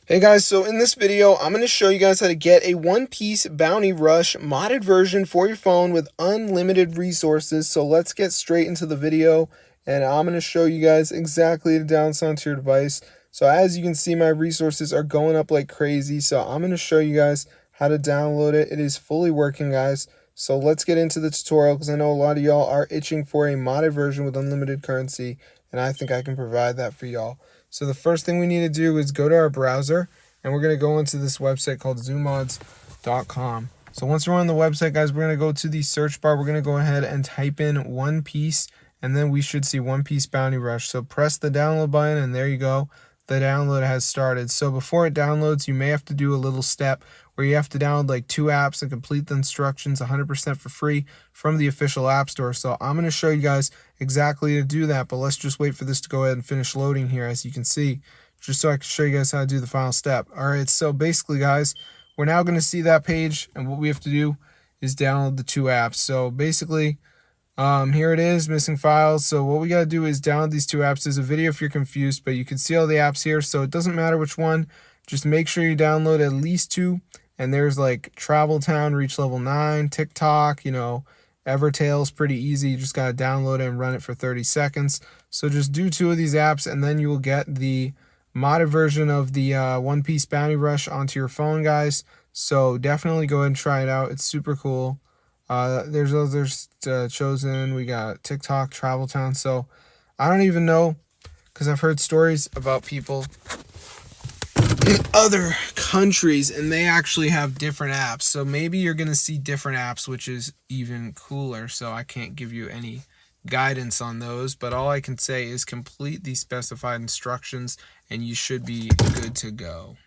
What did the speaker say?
Hey guys, so in this video, I'm going to show you guys how to get a One Piece Bounty Rush modded version for your phone with unlimited resources. So let's get straight into the video, and I'm going to show you guys exactly the download to your device. So as you can see, my resources are going up like crazy. So I'm going to show you guys how to download it. It is fully working, guys. So let's get into the tutorial because I know a lot of y'all are itching for a modded version with unlimited currency, and I think I can provide that for y'all. So the first thing we need to do is go to our browser, and we're going to go into this website called zoomods.com. So once we're on the website, guys, we're going to go to the search bar. We're going to go ahead and type in One Piece, and then we should see One Piece Bounty Rush. So press the download button, and there you go. The download has started. So before it downloads, you may have to do a little step where you have to download like 2 apps and complete the instructions 100% for free from the official app store. So I'm going to show you guys exactly to do that, but let's just wait for this to go ahead and finish loading here, as you can see, just so I can show you guys how to do the final step. All right, so basically, guys, we're now going to see that page, and what we have to do is download the 2 apps. So basically, here it is, missing files. So what we got to do is download these 2 apps. There's a video if you're confused, but you can see all the apps here, so it doesn't matter which one. Just make sure you download at least 2. And there's like Travel Town, Reach Level 9, TikTok, Evertail's pretty easy. You just got to download it and run it for 30 seconds. So just do 2 of these apps, and then you will get the modded version of the One Piece Bounty Rush onto your phone, guys. So definitely go ahead and try it out. It's super cool. There's others chosen. We got TikTok, Travel Town. So I don't even know, because I've heard stories about people in other countries, and they actually have different apps. So maybe you're going to see different apps, which is even cooler. So I can't give you any guidance on those, but all I can say is complete the specified instructions and you should be good to go.